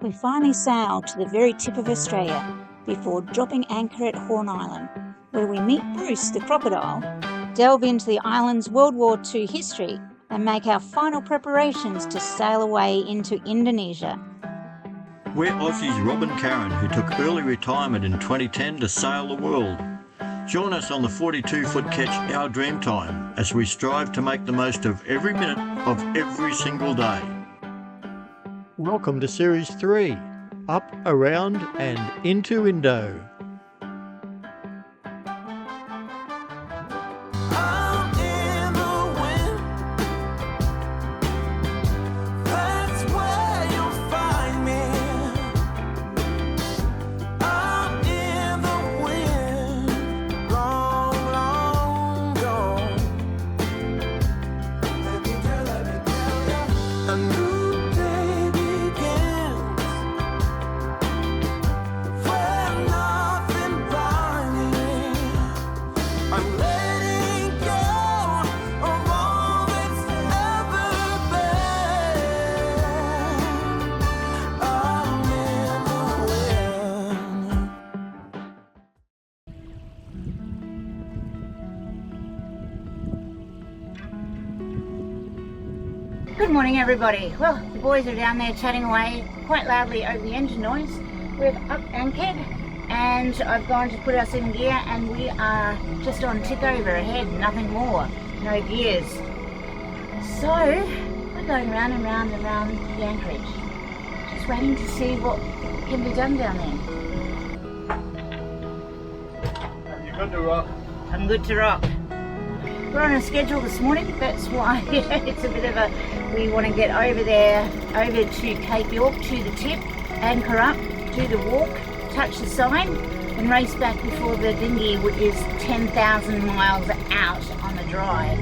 We finally sailed to the very tip of Australia before dropping anchor at Horn Island, where we meet Bruce the crocodile, delve into the island's World War II history, and make our final preparations to sail away into Indonesia. We're Aussies Rob and Karen, who took early retirement in 2010 to sail the world. Join us on the 42-foot ketch Our Dreamtime as we strive to make the most of every minute of every single day. Welcome to Series 3, Up, Around and Into Indo. Good morning, everybody. Well, the boys are down there chatting away quite loudly over the engine noise. We've up anchored and I've gone to put us in gear, and we are just on tick over ahead, nothing more, no gears. So we're going round and round and round the anchorage, just waiting to see what can be done down there. You're good to rock. I'm good to rock. We're on a schedule this morning, that's why it's a bit of a, we want to get over there, over to Cape York, to the tip, anchor up, do the walk, touch the sign, and race back before the dinghy, which is 10,000 miles out on the dry.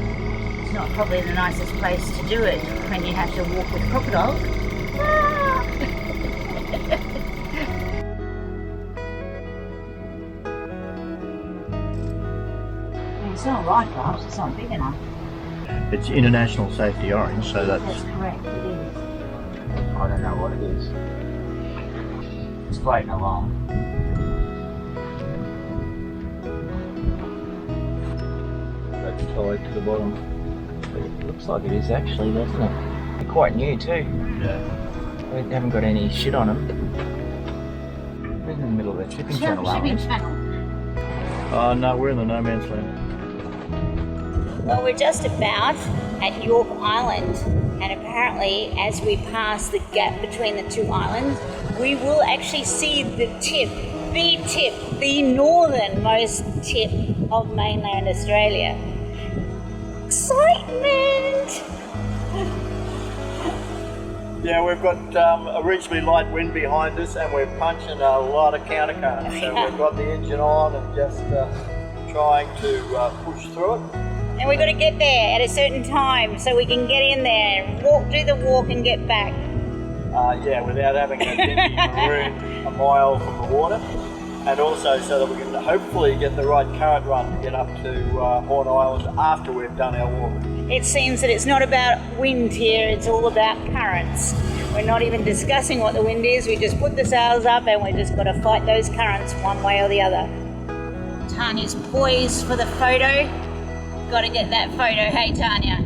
It's not probably the nicest place to do it when you have to walk with crocodiles. It's not right, perhaps, it's not big enough. It's international safety orange, so that's correct, it is. I don't know what it is. It's floating along. That's tied to the bottom. But it looks like it is actually, doesn't it? They're quite new too. yeah. They haven't got any shit on them. We're in the middle of the shipping channel, aren't we? Shipping channel. Oh no, we're in the no man's land. Well, we're just about at York Island, and apparently as we pass the gap between the two islands, we will actually see the northernmost tip of mainland Australia. Excitement! Yeah, we've got a reasonably light wind behind us, and we're punching a lot of counter current. So we've got the engine on and just trying to push through it. And we've got to get there at a certain time so we can get in there, do the walk and get back. Yeah, without having a dingy maroon a mile from the water, and also so that we can hopefully get the right current run to get up to Horn Island after we've done our walk. It seems that it's not about wind here, it's all about currents. We're not even discussing what the wind is, we just put the sails up and we just got to fight those currents one way or the other. Tanya's poised for the photo. Got to get that photo, hey Tanya?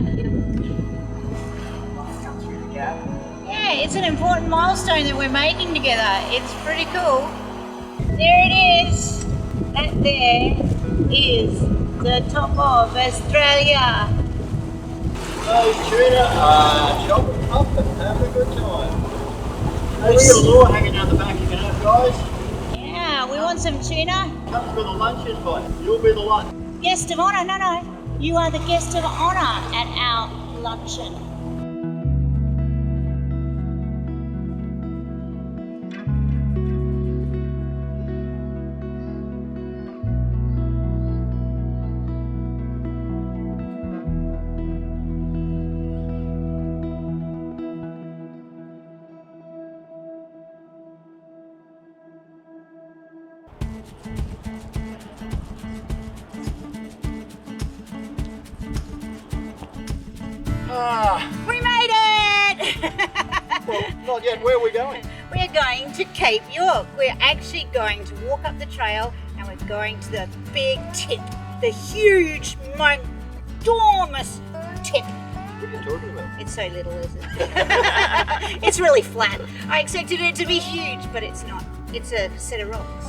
Yeah, it's an important milestone that we're making together. It's pretty cool. There it is. That there is the top of Australia. Those tuna are chopping up and having a good time. Hey, we got a lure hanging down the back, you can have, guys. Yeah, we want some tuna. Come for the lunch invite. You'll be the lunch. Guest of honour, no. You are the guest of honour at our luncheon. Ah, We made it! well, not yet. Where are we going? We're going to Cape York. We're actually going to walk up the trail and we're going to the big tip, the huge, enormous tip. What are you talking about? It's so little, isn't it? It's really flat. I expected it to be huge, but it's not. It's a set of rocks.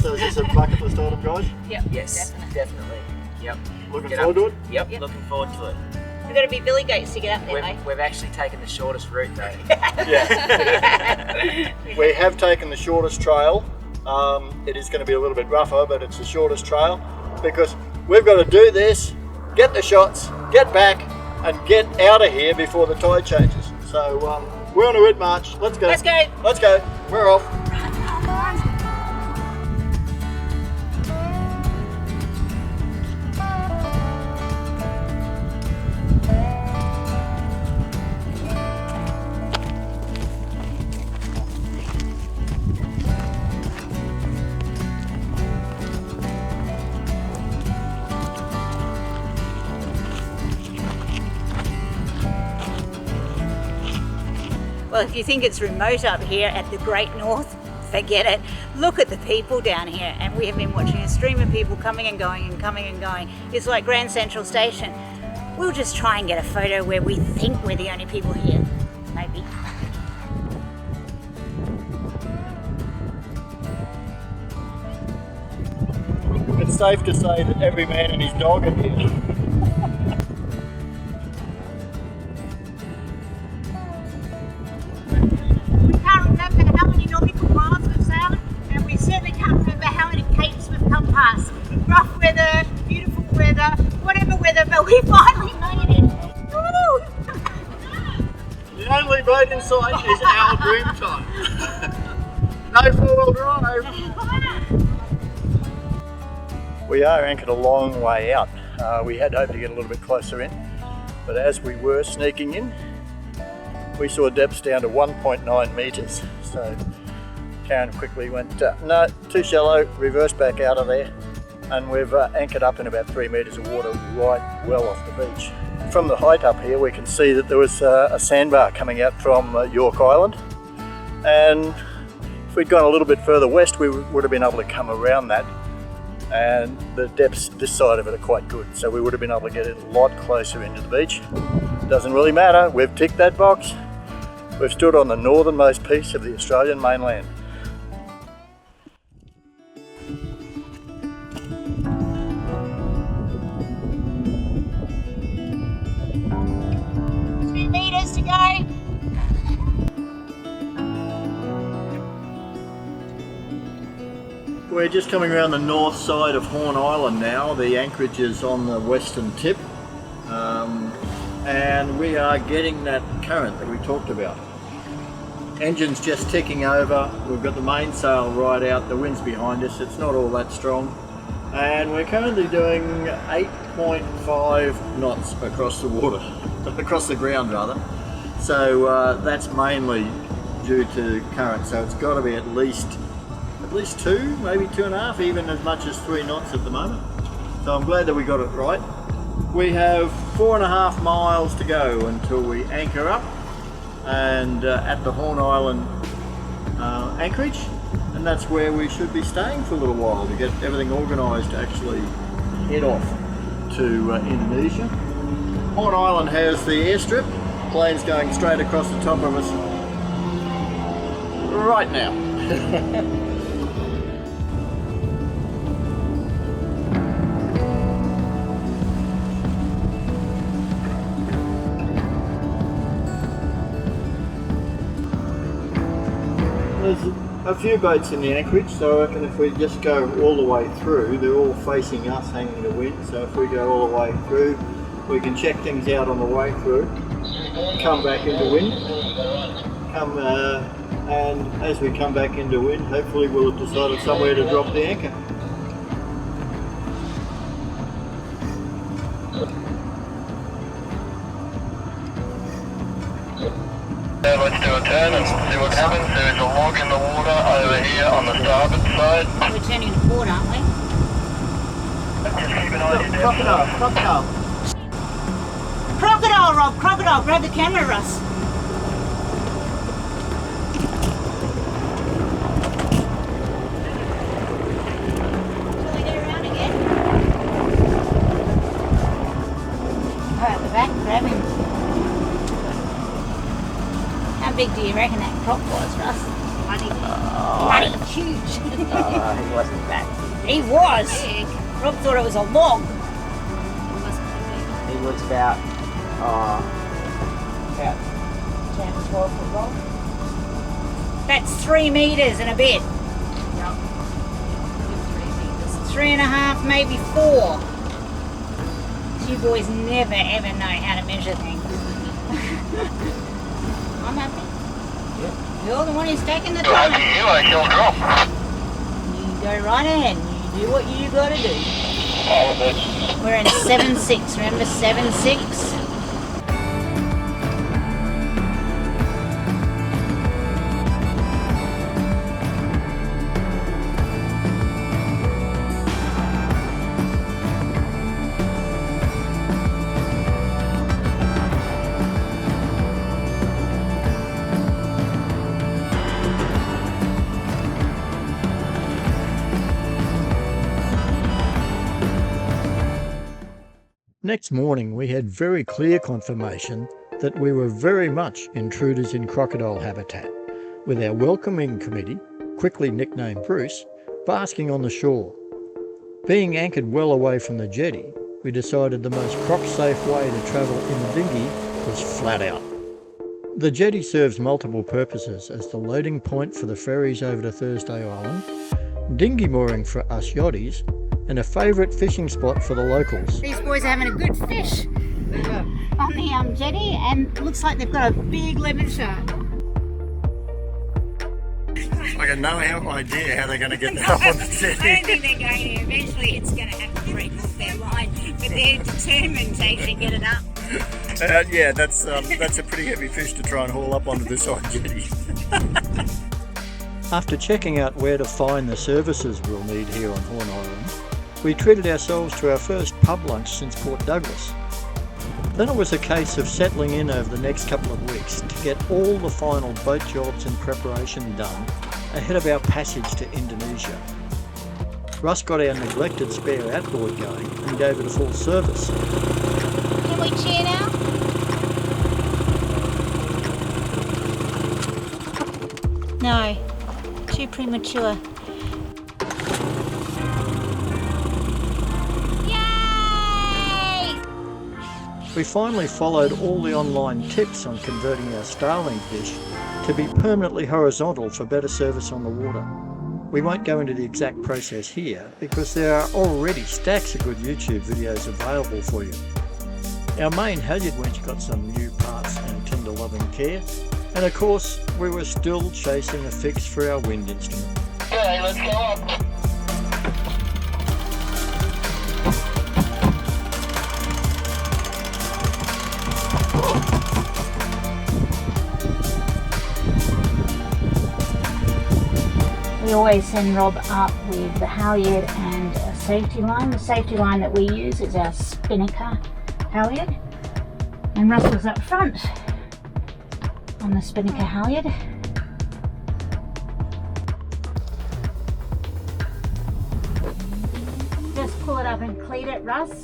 So is this a bucket list item, guys? Yep. Yes, definitely. Yep. Looking Get forward up. to it? Yep, looking forward to it. We've got to be billy goats to get up there, mate. We've actually taken the shortest route though. Yeah. We have taken the shortest trail. It is going to be a little bit rougher, but it's the shortest trail because we've got to do this, get the shots, get back, and get out of here before the tide changes. So we're on a red march. Let's go. Let's go. Let's go. We're off. Well, if you think it's remote up here at the Great North, forget it. Look at the people down here, and we have been watching a stream of people coming and going and coming and going. It's like Grand Central Station. We'll just try and get a photo where we think we're the only people here, maybe. It's safe to say that every man and his dog are here. We can't remember how many nautical miles we've sailed, and we certainly can't remember how many capes we've come past. Rough weather, beautiful weather, whatever weather, but we finally made it. Woo! The only boat in sight is Our Dreamtime. No four-wheel drive. We are anchored a long way out. We had hoped to get a little bit closer in, but as we were sneaking in, we saw depths down to 1.9 metres. So Karen quickly went, no, too shallow, reversed back out of there, and we've anchored up in about 3 metres of water right well off the beach. From the height up here, we can see that there was a sandbar coming out from York Island, and if we'd gone a little bit further west, we would have been able to come around that, and the depths this side of it are quite good, so we would have been able to get a lot closer into the beach. Doesn't really matter, we've ticked that box. We've stood on the northernmost piece of the Australian mainland. Meters to go. We're just coming around the north side of Horn Island now. The anchorage is on the western tip, and we are getting that current that we talked about. Engine's just ticking over, we've got the mainsail right out, the wind's behind us, it's not all that strong, and we're currently doing 8.5 knots across the water, across the ground rather. So that's mainly due to current, so it's got to be at least 2, maybe 2.5, even as much as 3 knots at the moment. So I'm glad that we got it right. We have 4.5 miles to go until we anchor up and at the Horn Island anchorage, and that's where we should be staying for a little while to get everything organised to actually head off to Indonesia. Horn Island has the airstrip, planes going straight across the top of us right now. There's a few boats in the anchorage, so I reckon if we just go all the way through, they're all facing us, hanging the wind, so if we go all the way through, we can check things out on the way through, come back into wind, and as we come back into wind, hopefully we'll have decided somewhere to drop the anchor. Let's do a turn and see what happens. There is a log in the water over here on the starboard side. We're turning to port, aren't we? Just keep an eye on your Crocodile, depth. crocodile. Crocodile, Rob, crocodile, grab the camera, Russ. do you reckon that croc was, Russ? Bloody huge. He wasn't that. He was. Rob thought it was a log. He was about 10, 12 foot long. That's 3 metres and a bit. Yep. 3 meters. 3.5, maybe 4. You boys never ever know how to measure things. I'm happy. Yeah. You're the one who's taking the You're happy time. you, I shall drop. You go right ahead. You do what you gotta do. All of it. We're in 7.6. Remember 7.6? Next morning we had very clear confirmation that we were very much intruders in crocodile habitat, with our welcoming committee, quickly nicknamed Bruce, basking on the shore. Being anchored well away from the jetty, we decided the most crop-safe way to travel in the dinghy was flat out. The jetty serves multiple purposes as the loading point for the ferries over to Thursday Island, dinghy mooring for us yachties, and a favourite fishing spot for the locals. These boys are having a good fish on the jetty, and looks like they've got a big lemon shark. I got no idea how they're going to get that up on the I jetty. don't think they're going to. Eventually it's going to have to break off their line, but they're determined to actually get it up. Yeah, that's a pretty heavy fish to try and haul up onto the side jetty. After checking out where to find the services we'll need here on Horn Island, we treated ourselves to our first pub lunch since Port Douglas. Then it was a case of settling in over the next couple of weeks to get all the final boat jobs and preparation done ahead of our passage to Indonesia. Russ got our neglected spare outboard going and gave it a full service. Can we cheer now? No, too premature. We finally followed all the online tips on converting our Starling dish to be permanently horizontal for better service on the water. We won't go into the exact process here because there are already stacks of good YouTube videos available for you. Our main halyard winch got some new parts and tender loving care, and of course we were still chasing a fix for our wind instrument. Okay, let's go up. We always send Rob up with the halyard and a safety line. The safety line that we use is our spinnaker halyard, and Russell's up front on the spinnaker halyard. Just pull it up and cleat it, Russ.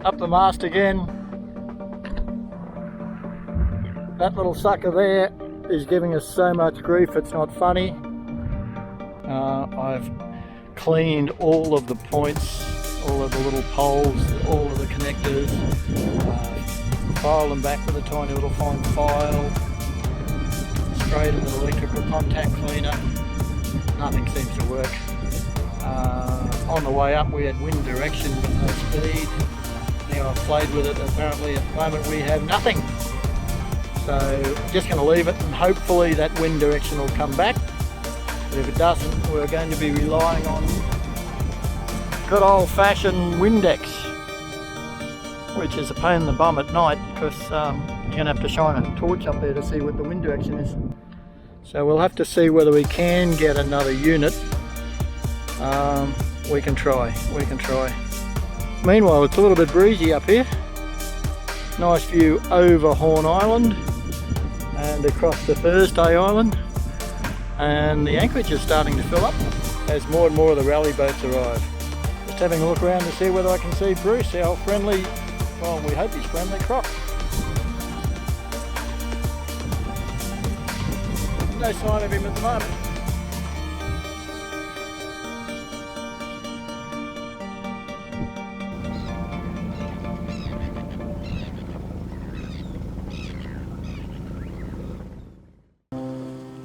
Up the mast again. That little sucker there is giving us so much grief it's not funny. I've cleaned all of the points, all of the little poles, all of the connectors, filed them back with a tiny little fine file, sprayed them with electrical contact cleaner. Nothing seems to work. On the way up we had wind direction but no speed. Now I've played with it, apparently at the moment we have nothing. So just going to leave it and hopefully that wind direction will come back. But if it doesn't, we're going to be relying on good old-fashioned Windex, which is a pain in the bum at night because you're going to have to shine a torch up there to see what the wind direction is. So we'll have to see whether we can get another unit. We can try. Meanwhile, it's a little bit breezy up here. Nice view over Horn Island and across to Thursday Island, and the anchorage is starting to fill up as more and more of the rally boats arrive. Just having a look around to see whether I can see Bruce, our friendly, well we hope he's friendly croc. no sign of him at the moment.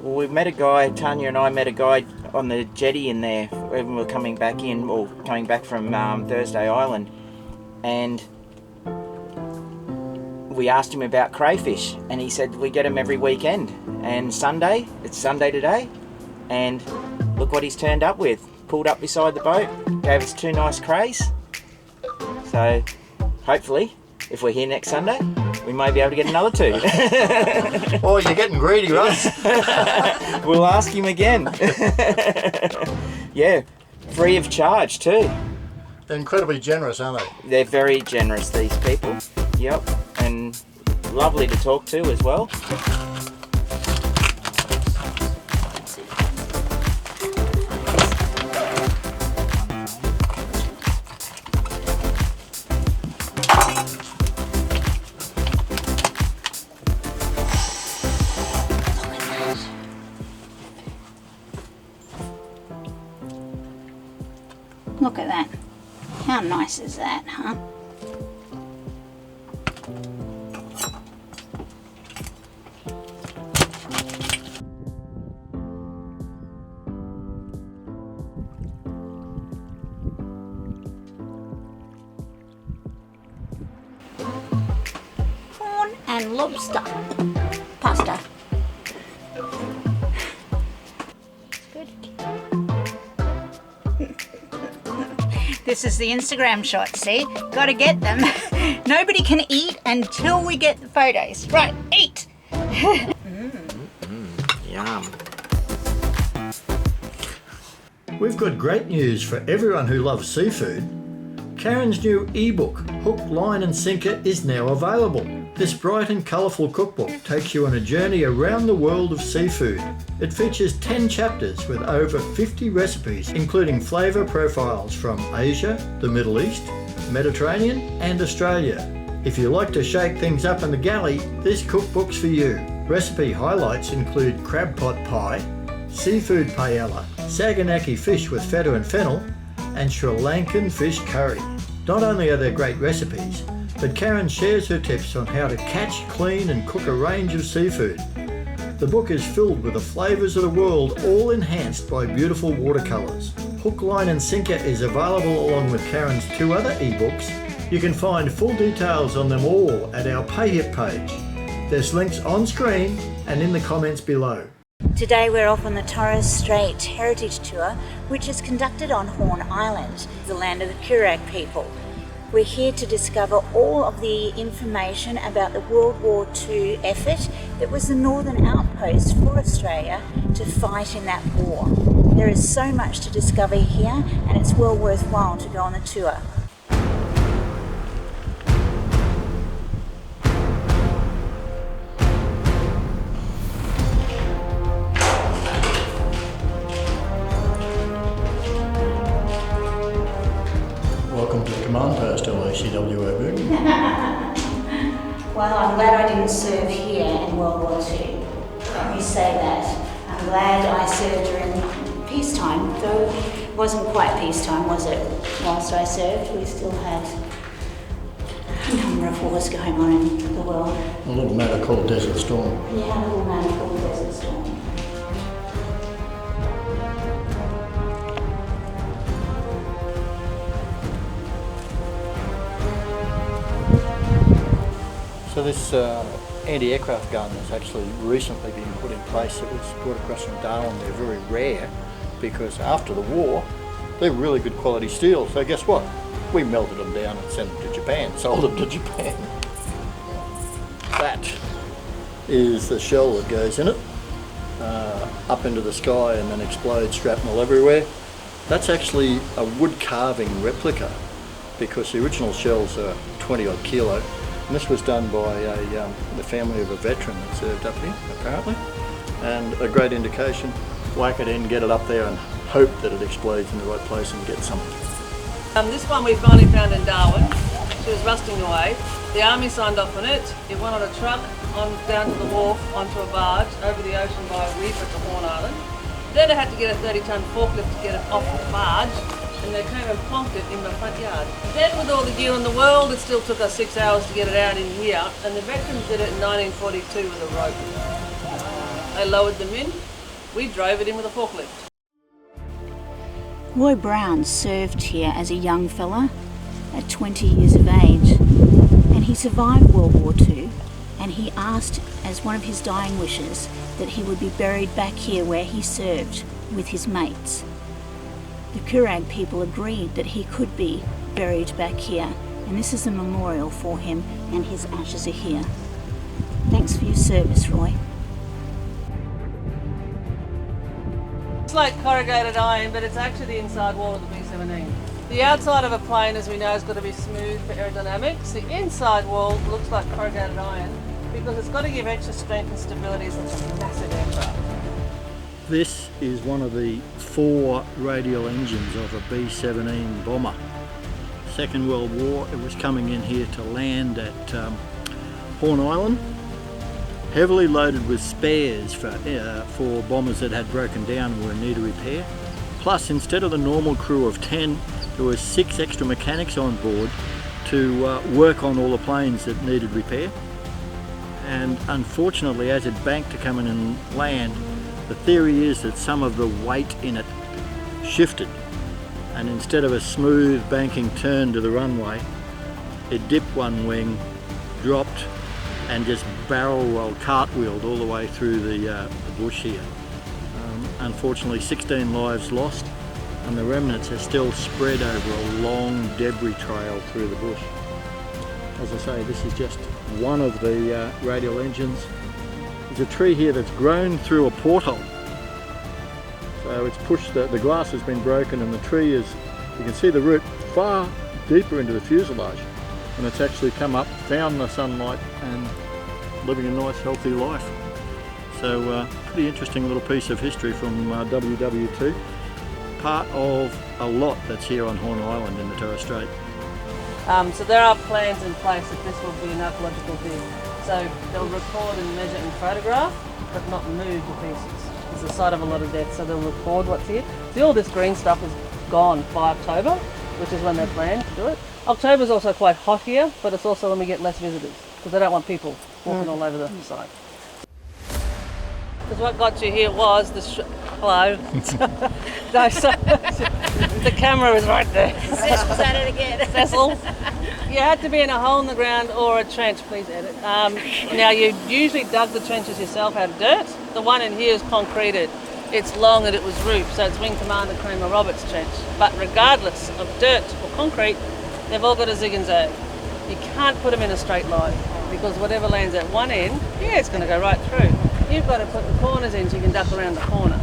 Well, we've met a guy, Tanya and I met a guy on the jetty in there when we were coming back in, or coming back from Thursday Island, and we asked him about crayfish, and he said we get them every weekend. And Sunday, it's Sunday today, and look what he's turned up with. Pulled up beside the boat, gave us 2 nice crays. So hopefully, if we're here next Sunday, we may be able to get another 2. Oh, you're getting greedy, Russ. We'll ask him again. Yeah, free of charge too. They're incredibly generous, aren't they? They're very generous, these people. Yep, and lovely to talk to as well. Look at that. How nice is that, huh? Prawn and lobster pasta. Good. This is the Instagram shot, see? Gotta get them. Nobody can eat until we get the photos. Right, eat! Yum. We've got great news for everyone who loves seafood. Karen's new ebook, Hook, Line and Sinker, is now available. This bright and colourful cookbook takes you on a journey around the world of seafood. It features 10 chapters with over 50 recipes, including flavour profiles from Asia, the Middle East, Mediterranean and Australia. If you like to shake things up in the galley, this cookbook's for you. Recipe highlights include crab pot pie, seafood paella, Saganaki fish with feta and fennel, and Sri Lankan fish curry. Not only are there great recipes, but Karen shares her tips on how to catch, clean and cook a range of seafood. The book is filled with the flavours of the world, all enhanced by beautiful watercolours. Hook, Line and Sinker is available along with Karen's 2 other ebooks. You can find full details on them all at our PayHip page. There's links on screen and in the comments below. Today we're off on the Torres Strait Heritage Tour, which is conducted on Horn Island, the land of the Keurig people. We're here to discover all of the information about the World War II effort that was the northern outpost for Australia to fight in that war. There is so much to discover here, and it's well worthwhile to go on the tour. Welcome to the command post, LACWO Boone. Well, I'm glad I didn't serve here in World War II. Let me say that. I'm glad I served during peacetime, though it wasn't quite peacetime, was it? Whilst I served, we still had a number of wars going on in the world. A little matter called Desert Storm. Yeah, a little man called Desert Storm. So this anti-aircraft gun has actually recently been put in place. It was brought across from Darwin. They're very rare because after the war, they're really good quality steel. So guess what? We melted them down and sent them to Japan, sold them to Japan. That is the shell that goes in it, up into the sky and then explodes, shrapnel everywhere. That's actually a wood carving replica because the original shells are 20 odd kilo. And this was done by the family of a veteran that served up here, apparently. And a great indication, whack it in, get it up there and hope that it explodes in the right place and get some. This one we finally found in Darwin. She was rusting away. The army signed off on it. It went on a truck down to the wharf onto a barge over the ocean by a reef at the Horn Island. Then I had to get a 30-ton forklift to get it off the barge, and they came and plonked it in my front yard. Then with all the gear in the world, it still took us 6 hours to get it out in here, and the veterans did it in 1942 with a rope. They lowered them in, we drove it in with a forklift. Roy Brown served here as a young fella at 20 years of age, and he survived World War II, and he asked as one of his dying wishes that he would be buried back here where he served with his mates. The Kurag people agreed that he could be buried back here, and this is a memorial for him, and his ashes are here. Thanks for your service, Roy. It's like corrugated iron, but it's actually the inside wall of the B-17. The outside of a plane, as we know, has got to be smooth for aerodynamics. The inside wall looks like corrugated iron because it's got to give extra strength and stability as it's a massive aircraft. This is one of the 4 radial engines of a B-17 bomber. Second World War, it was coming in here to land at Horn Island, heavily loaded with spares for bombers that had broken down and were in need of repair. Plus, instead of the normal crew of 10, there were 6 extra mechanics on board to work on all the planes that needed repair. And unfortunately, as it banked to come in and land, the theory is that some of the weight in it shifted, and instead of a smooth banking turn to the runway, it dipped one wing, dropped, and just barrel rolled, cartwheeled all the way through the bush here. Unfortunately, 16 lives lost, and the remnants are still spread over a long debris trail through the bush. As I say, this is just one of the radial engines. There's a tree here that's grown through a porthole. So it's pushed, the glass has been broken, and the tree is, you can see the root far deeper into the fuselage. And it's actually come up, found the sunlight, and living a nice healthy life. So pretty interesting little piece of history from WW2. Part of a lot that's here on Horn Island in the Torres Strait. So there are plans in place that this will be an archaeological dig. So they'll record and measure and photograph, but not move the pieces. It's the site of a lot of death, so they'll record what's here. See, all this green stuff is gone by October, which is when they plan to do it. October's also quite hot here, but it's also when we get less visitors, because they don't want people walking all over the site. Because what got you here was the hello. No, so, the camera is right there. Cecil's at it again. Cecil, you had to be in a hole in the ground or a trench, please edit. Now you usually dug the trenches yourself out of dirt. The one in here is concreted. It's long and it was roofed, so it's Wing Commander Kramer Roberts trench. But regardless of dirt or concrete, they've all got a zig and zag. You can't put them in a straight line because whatever lands at one end, yeah, it's going to go right through. You've got to put the corners in so you can duck around the corner.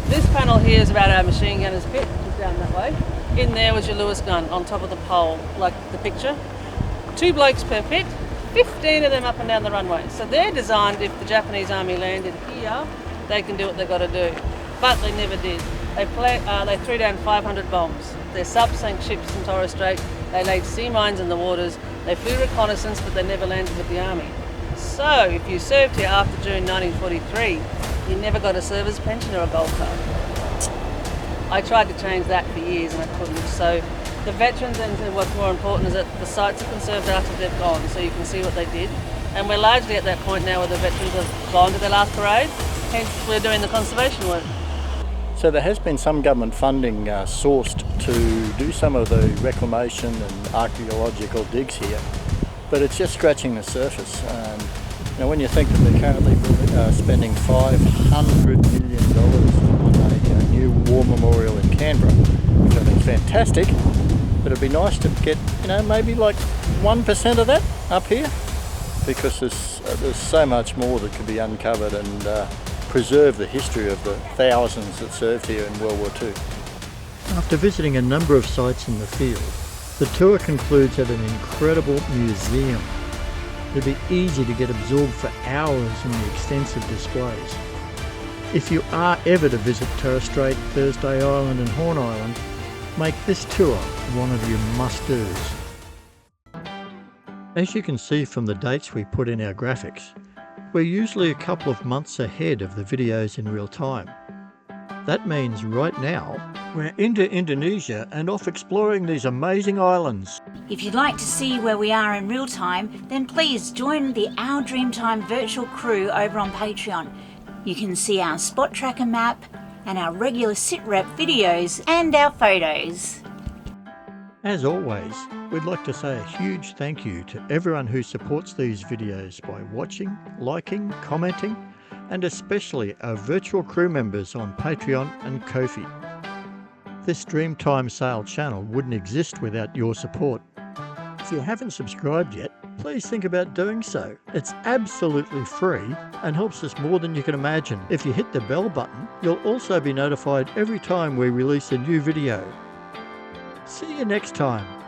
This panel here is about our machine gunner's pit, which is down that way. In there was your Lewis gun on top of the pole, like the picture. 2 blokes per pit, 15 of them up and down the runway. So they're designed if the Japanese army landed here, they can do what they've got to do. But they never did. They threw down 500 bombs. Their subs sank ships in Torres Strait. They laid sea mines in the waters. They flew reconnaissance, but they never landed with the army. So if you served here after June 1943, you never got a service pension or a gold card. I tried to change that for years and I couldn't. So the veterans then said what's more important is that the sites are conserved after they've gone, so you can see what they did. And we're largely at that point now where the veterans have gone to their last parade, hence we're doing the conservation work. So there has been some government funding sourced to do some of the reclamation and archaeological digs here, but it's just scratching the surface. You know, when you think that they're currently spending $500 million on a new war memorial in Canberra, which I think is fantastic, but it'd be nice to get, you know, maybe like 1% of that up here, because there's so much more that could be uncovered and preserve the history of the thousands that served here in World War II. After visiting a number of sites in the field, the tour concludes at an incredible museum. It'd be easy to get absorbed for hours in the extensive displays. If you are ever to visit Torres Strait, Thursday Island and Horn Island, make this tour one of your must-dos. As you can see from the dates we put in our graphics, we're usually a couple of months ahead of the videos in real time. That means right now, we're into Indonesia and off exploring these amazing islands. If you'd like to see where we are in real time, then please join the Our Dreamtime virtual crew over on Patreon. You can see our spot tracker map and our regular sit-rep videos and our photos. As always, we'd like to say a huge thank you to everyone who supports these videos by watching, liking, commenting, and especially our virtual crew members on Patreon and Ko-fi. This Dreamtime Sail channel wouldn't exist without your support. If you haven't subscribed yet, please think about doing so. It's absolutely free and helps us more than you can imagine. If you hit the bell button, you'll also be notified every time we release a new video. See you next time.